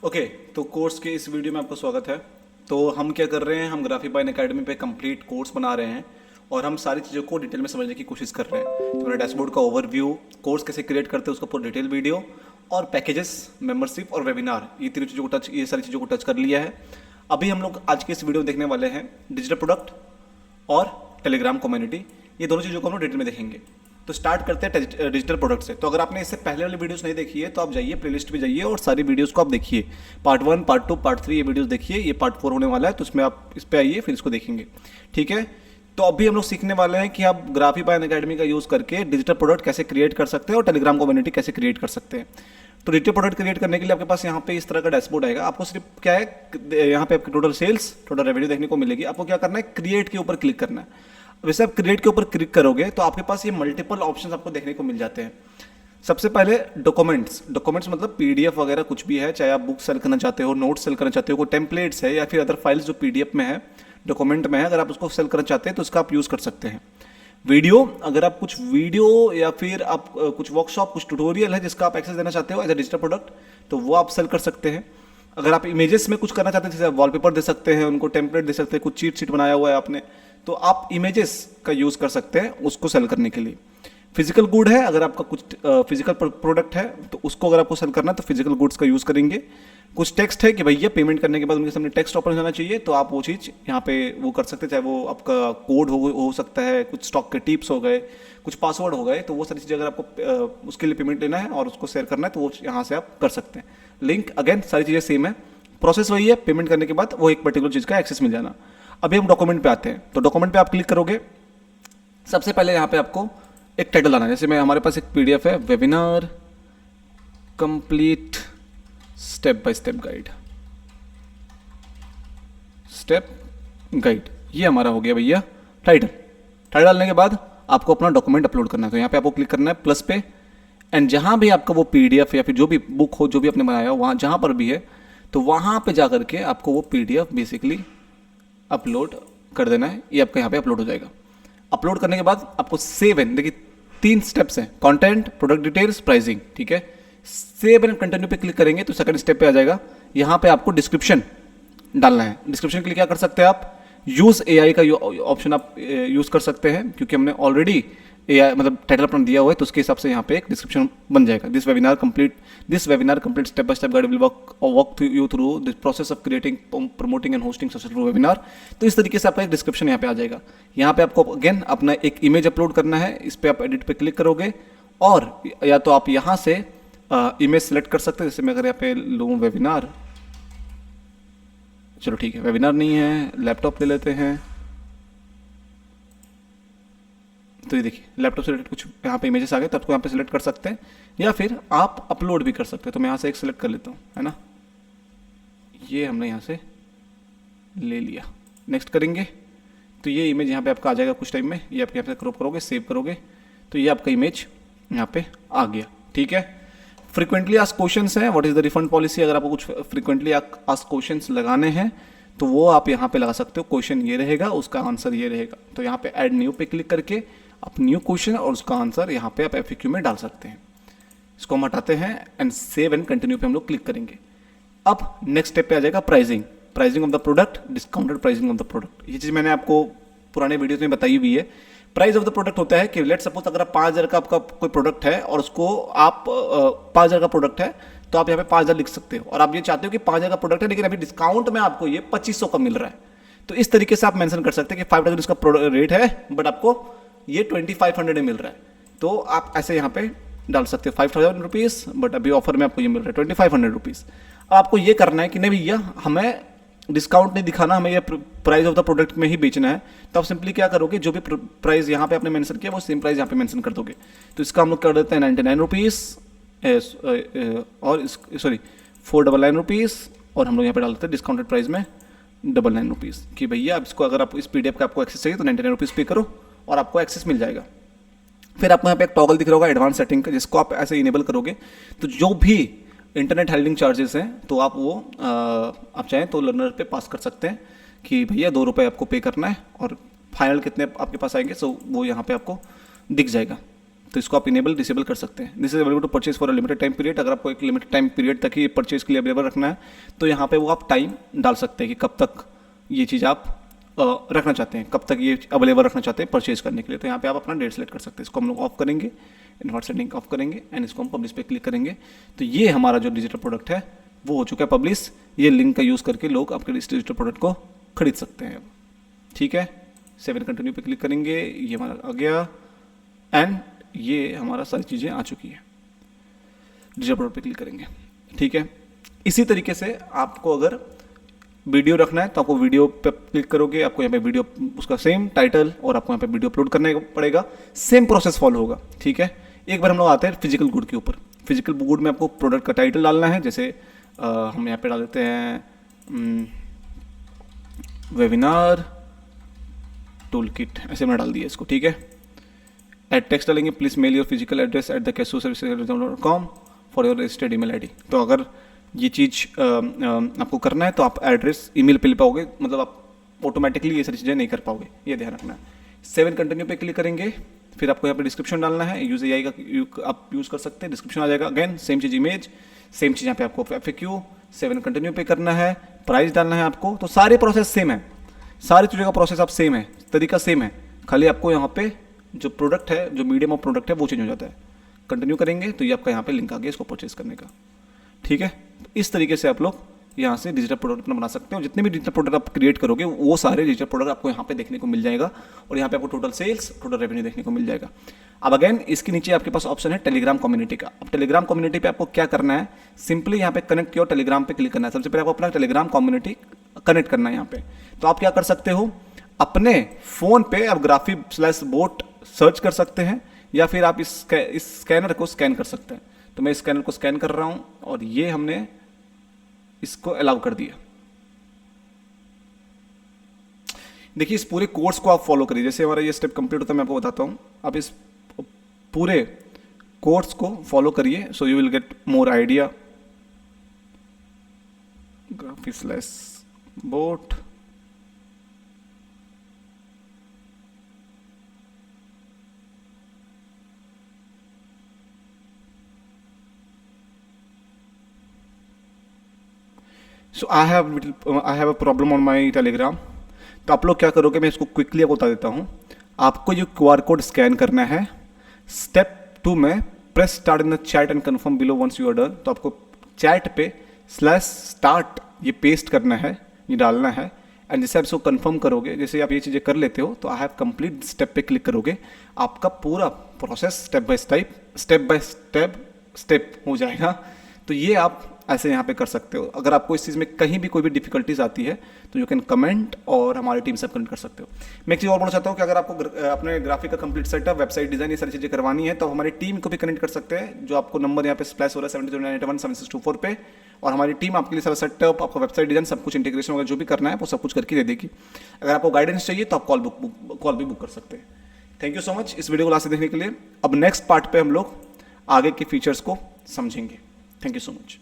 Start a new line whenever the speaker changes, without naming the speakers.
Okay तो course के इस वीडियो में आपका स्वागत है। तो हम क्या कर रहे हैं, हम ग्राफीपाइन एकेडमी पे कंप्लीट कोर्स बना रहे हैं और हम सारी चीज़ों को डिटेल में समझने की कोशिश कर रहे हैं। तो मेरा डैशबोर्ड का ओवरव्यू, कोर्स कैसे क्रिएट करते हैं उसका पूरा डिटेल वीडियो और पैकेजेस, मेंबरशिप और वेबिनार, ये सारी चीज़ों को टच कर लिया है। अभी हम लोग आज के इस वीडियो में देखने वाले हैं डिजिटल प्रोडक्ट और टेलीग्राम कम्युनिटी। ये दोनों चीज़ों को हम लोग डिटेल में देखेंगे। तो स्टार्ट करते हैं डिजिटल प्रोडक्ट से। तो अगर आपने इससे पहले वाली वीडियोस नहीं देखी है तो आप जाइए प्लेलिस्ट पे जाइए और सारी वीडियोस को आप देखिए। पार्ट 1, पार्ट 2, पार्ट 3 ये वीडियोस देखिए। ये पार्ट 4 होने वाला है तो इसमें आप इस पे आइए फिर इसको देखेंगे। ठीक है, तो अभी हम लोग सीखने वाले हैं कि आप ग्राफीपाइन एकेडमी का यूज़ करके डिजिटल प्रोडक्ट कैसे क्रिएट कर सकते हैं और टेलीग्राम कम्युनिटी कैसे क्रिएट कर सकते हैं। तो डिजिटल प्रोडक्ट क्रिएट करने के लिए आपके पास यहाँ पे इस तरह का डैशबोर्ड आएगा। आपको सिर्फ क्या है, यहाँ पे आपकी टोटल सेल्स, टोटल रेवेन्यू देखने को मिलेगी। आपको क्या करना है, क्रिएट के ऊपर क्लिक करना है। वैसे आप क्रिएट के ऊपर क्लिक करोगे तो आपके पास ये मल्टीपल ऑप्शंस आपको देखने को मिल जाते हैं। सबसे पहले डॉक्यूमेंट्स मतलब पीडीएफ वगैरह कुछ भी है, चाहे आप बुक सेल करना चाहते हो, नोट सेल करना चाहते हो, कोई टेम्पलेट्स है या फिर अदर फाइल्स जो पीडीएफ में है, डॉक्यूमेंट में है, अगर आप उसको सेल करना चाहते हैं तो उसका आप यूज़ कर सकते हैं। वीडियो, अगर आप कुछ वीडियो या फिर आप कुछ वर्कशॉप, कुछ ट्यूटोरियल है जिसका आप एक्सेस देना चाहते हो एज ए डिजिटल प्रोडक्ट, तो वो आप सेल कर सकते हैं। अगर आप इमेजेस में कुछ करना चाहते हैं, जैसे आप वॉलपेपर दे सकते हैं, उनको टेम्पलेट दे सकते हैं, कुछ चीट शीट बनाया हुआ है आपने, तो आप इमेजेस का यूज़ कर सकते हैं उसको सेल करने के लिए। फिजिकल गुड है, अगर आपका कुछ फिजिकल प्रोडक्ट है तो उसको अगर आपको सेल करना है तो फिजिकल गुड्स का यूज़ करेंगे। कुछ टेक्स्ट है कि भैया पेमेंट करने के बाद उनके सामने टेक्स्ट ओपन होना चाहिए, तो आप वो चीज़ यहाँ पे वो कर सकते हैं, चाहे वो आपका कोड हो सकता है, कुछ स्टॉक के टिप्स हो गए, कुछ पासवर्ड हो गए, तो वो सारी चीज़ें अगर आपको उसके लिए पेमेंट लेना है और उसको शेयर करना है तो वो यहाँ से आप कर सकते हैं। लिंक अगेन सारी चीज़ें सेम है, प्रोसेस वही है, पेमेंट करने के बाद वो एक पर्टिकुलर चीज़ का एक्सेस मिल जाना। अभी हम डॉक्यूमेंट पे आते हैं। तो डॉक्यूमेंट पे आप क्लिक करोगे, सबसे पहले यहाँ पे आपको एक टाइटल लाना है। जैसे मैं, हमारे पास एक पीडीएफ है, webinar complete step by step guide, ये हमारा हो गया भैया टाइटल। टाइटल डालने के बाद आपको अपना डॉक्यूमेंट अपलोड करना है। तो यहाँ पे आपको क्लिक करना है प्लस पे, एंड जहाँ भी आपका वो पीडीएफ या फिर जो भी बुक हो, जो भी आपने बनाया हो, वहाँ जहाँ पर भी है तो वहाँ पे जा करके आपको वो पीडीएफ बेसिकली अपलोड कर देना है। ये आपका यहाँ पे अपलोड हो जाएगा। अपलोड करने के बाद आपको सेव एंड, देखिए 3 स्टेप्स हैं, कंटेंट, प्रोडक्ट डिटेल्स, प्राइसिंग। ठीक है, सेव एंड कंटिन्यू पे क्लिक करेंगे तो सेकंड स्टेप पे आ जाएगा। यहाँ पे आपको डिस्क्रिप्शन डालना है। डिस्क्रिप्शन के लिए क्या कर सकते हैं आप, यूज एआई का ऑप्शन आप यूज कर सकते हैं, क्योंकि हमने ऑलरेडी एआई मतलब टाइटल अपना दिया हुआ है, तो उसके हिसाब से यहाँ पे एक डिस्क्रिप्शन बन जाएगा। This webinar complete step by step guide will walk you through this process of creating, promoting and hosting successful webinar. तो इस तरीके से आपका एक डिस्क्रिप्शन यहाँ पे आ जाएगा। यहाँ पे आपको अगेन अपना एक इमेज अपलोड करना है। इस पर आप एडिट पे क्लिक करोगे और या तो आप यहाँ से इमेज सेलेक्ट कर सकते हैं। जैसे मैं अगर यहाँ पे लूँ वेबिनार, चलो ठीक है, वेबिनार नहीं है, लैपटॉप ले लेते हैं। तो ये देखिए लैपटॉप से रिलेटेड कुछ यहाँ पे इमेजेस आ गए, तो आपको यहाँ पे सिलेक्ट कर सकते हैं या फिर आप अपलोड भी कर सकते हैं। तो मैं यहाँ से एक सिलेक्ट कर लेता हूँ, है ना, ये हमने यहाँ से ले लिया। नेक्स्ट करेंगे तो ये इमेज यहाँ पे आपका आ जाएगा कुछ टाइम में। ये आप यहाँ पे क्रॉप करोगे, सेव करोगे तो ये आपका इमेज यहाँ पे आ गया। ठीक है, फ्रिक्वेंटली आस्क्ड क्वेश्चंस हैं, what is the refund policy. अगर आपको कुछ फ्रिक्वेंटली आस्क्ड क्वेश्चंस लगाने हैं तो वो आप यहाँ पे लगा सकते हो। क्वेश्चन ये रहेगा, उसका आंसर ये रहेगा। तो यहाँ पे ऐड न्यू पे क्लिक करके आप न्यू क्वेश्चन और उसका आंसर यहाँ पे आप एफएक्यू में डाल सकते हैं। इसको हम हटाते हैं एंड सेव एंड कंटिन्यू पे हम लोग क्लिक करेंगे। अब नेक्स्ट स्टेप पे आ जाएगा pricing of the product, discounted pricing of the product. ये चीज़ मैंने आपको पुराने वीडियोस में बताई हुई है। प्राइस ऑफ द प्रोडक्ट होता है कि लेट सपोज अगर आप 5,000 का आपका कोई प्रोडक्ट है और उसको आप 5,000 का प्रोडक्ट है तो आप यहाँ पे 5,000 लिख सकते हो, और आप ये चाहते हो कि 5,000 का प्रोडक्ट है लेकिन अभी डिस्काउंट में आपको ये 2,500 का मिल रहा है, तो इस तरीके से आप मेंशन कर सकते हैं कि 5,000 इसका रेट है बट आपको ये 2,500 में मिल रहा है। तो आप ऐसे यहाँ पे डाल सकते हो 5,000 रुपीज़, बट अभी ऑफर में आपको ये मिल रहा है 2,500 रुपीज़। अब आपको ये करना है कि नहीं भैया हमें डिस्काउंट नहीं दिखाना, हमें ये प्राइस ऑफ द प्रोडक्ट में ही बेचना है। तो आप सिंपली क्या करोगे, जो भी प्राइस यहाँ पे आपने मेंशन किया वो सेम प्राइस यहाँ पे मेंशन कर दोगे। तो इसका हम लोग कर देते हैं 99 रुपीज़ और 499 रुपीज़, और हम लोग यहाँ पे डाल देते हैं डिस्काउंटेड प्राइस में 99 रुपीज़ कि भैया आप इसको, अगर आप इस पीडीएफ का आपको एक्सेस चाहिए तो 99 रुपीज़ पे करो और आपको एक्सेस मिल जाएगा। फिर आपको यहाँ पे एक टॉगल दिख रहा होगा एडवांस सेटिंग का, जिसको आप ऐसे इनेबल करोगे तो जो भी इंटरनेट हैंडलिंग चार्जेस हैं तो आप वो आप चाहें तो लर्नर पे पास कर सकते हैं कि भैया 2 रुपये आपको पे करना है और फाइनल कितने आपके पास आएंगे, सो वो यहाँ पे आपको दिख जाएगा। तो इसको आप इनेबल डिसेबल कर सकते हैं। This is available to purchase for a limited time period. अगर आपको एक लिमिटेड टाइम पीरियड तक ही परचेज के लिए अवेलेबल रखना है तो यहाँ पे वो आप टाइम डाल सकते हैं कि कब तक ये चीज़ आप रखना चाहते हैं, कब तक ये अवेलेबल रखना चाहते हैं परचेज करने के लिए। तो यहाँ पे आप अपना डेट सेलेक्ट कर सकते हैं। इसको हम लोग ऑफ करेंगे, इन्वर्ट सेटिंग ऑफ करेंगे एंड इसको हम पब्लिश पे क्लिक करेंगे। तो ये हमारा जो डिजिटल प्रोडक्ट है वो हो चुका है पब्लिश। ये लिंक का यूज़ करके लोग आपके इस डिजिटल प्रोडक्ट को खरीद सकते हैं। ठीक है, सेव एंड कंटिन्यू पे क्लिक करेंगे, ये हमारा आ गया एंड ये हमारा सारी चीज़ें आ चुकी है। डिजिटल प्रोडक्ट पे क्लिक करेंगे। ठीक है, इसी तरीके से आपको अगर वीडियो रखना है तो आपको वीडियो पे क्लिक करोगे, आपको यहाँ पे वीडियो उसका सेम टाइटल और आपको यहाँ पे वीडियो अपलोड करने पड़ेगा। सेम प्रोसेस फॉलो होगा। ठीक है, एक बार हम लोग आते हैं फिजिकल गुड के ऊपर। फिजिकल गुड में आपको प्रोडक्ट का टाइटल डालना है। जैसे हम यहाँ पे डाल देते हैं वेबिनार टूल किट, ऐसे मैंने डाल दिया इसको। ठीक है, एड टेक्स्ट डालेंगे, please mail your physical address at @kesoservices.com for your registered email ID. तो अगर ये चीज़ आपको करना है तो आप एड्रेस ईमेल पे ले पाओगे, मतलब आप ऑटोमेटिकली ये सारी चीज़ें नहीं कर पाओगे, ये ध्यान रखना है। सेव एंड कंटिन्यू पे क्लिक करेंगे, फिर आपको यहाँ पे डिस्क्रिप्शन डालना है। यूज एआई का आप यूज़ कर सकते हैं, डिस्क्रिप्शन आ जाएगा। अगेन सेम चीज़, इमेज सेम चीज़, यहाँ पे आपको FAQ। सेव एंड कंटिन्यू पे करना है, प्राइस डालना है आपको। तो सारे प्रोसेस सेम है, सारी चीज़ों का प्रोसेस आप सेम है, तरीका सेम है, खाली आपको यहाँ पे जो प्रोडक्ट है, जो मीडियम ऑफ प्रोडक्ट है वो चेंज हो जाता है। कंटिन्यू करेंगे तो ये आपका यहाँ पे लिंक आ गया इसको परचेज करने का। ठीक है, इस तरीके से आप लोग यहाँ से डिजिटल प्रोडक्ट अपना बना सकते हो। जितने भी डिजिटल प्रोडक्ट आप क्रिएट करोगे वो सारे डिजिटल प्रोडक्ट आपको यहाँ पे देखने को मिल जाएगा और यहाँ पे आपको टोटल सेल्स, टोटल रेवेन्यू देखने को मिल जाएगा। अब अगेन इसके नीचे आपके पास ऑप्शन है टेलीग्राम कम्युनिटी का। अब टेलीग्राम कम्युनिटी पे आपको क्या करना है, सिंपली यहाँ पे कनेक्ट योर टेलीग्राम पे क्लिक करना है। सबसे पहले आपको अपना टेलीग्राम कम्युनिटी कनेक्ट करना है यहाँ पे। तो आप क्या कर सकते हो, अपने फोन पे आप graphy/bot सर्च कर सकते हैं या फिर आप इस स्कैनर को स्कैन कर सकते हैं। तो मैं स्कैनर को स्कैन कर रहा हूँ और ये हमने इसको अलाउ कर दिया। देखिए इस पूरे कोर्स को आप फॉलो करिए। जैसे हमारा ये स्टेप कंप्लीट होता है मैं आपको बताता हूँ, आप इस पूरे कोर्स को फॉलो करिए, so you will get more idea. graphy/bot so I have a problem on my Telegram. तो आप लोग क्या करोगे, मैं इसको क्विकली आपको बता देता हूँ। आपको ये QR कोड स्कैन करना है। स्टेप 2 में press start in the chat and confirm below once you are done. तो आपको चैट पे /start ये पेस्ट करना है, ये डालना है एंड जैसे आप इसको कन्फर्म करोगे, जैसे आप ये चीज़ें कर लेते हो तो आई हैव कंप्लीट स्टेप पे क्लिक करोगे, आपका पूरा प्रोसेस स्टेप बाय स्टेप हो जाएगा। तो ये आप ऐसे यहाँ पे कर सकते हो। अगर आपको इस चीज़ में कहीं भी कोई भी डिफिकल्टीज आती है तो यू कैन कमेंट और हमारी टीम से कनेक्ट कर सकते हो। मैं एक चीज़ और बोलना चाहता हूँ कि अगर आपको अपने ग्राफिक का कंप्लीट सेटअप, वेबसाइट डिजाइन, ये सारी चीज़ें करवानी है तो हमारी टीम को भी कनेक्ट कर सकते हैं, जो आपको नंबर यहाँ पे स्प्लैश हो रहा है 7009817624 पे, और हमारी टीम आपके लिए सारा सेटअप, आपको वेबसाइट डिजाइन, सब कुछ इंटीग्रेशन वगैरह जो भी करना है वो सब कुछ करके दे देगी। अगर आपको गाइडेंस चाहिए तो आप कॉल भी बुक कर सकते हैं। थैंक यू सो मच इस वीडियो को लास्ट देखने के लिए। अब नेक्स्ट पार्ट पे हम लोग आगे के फीचर्स को समझेंगे। Thank you so much.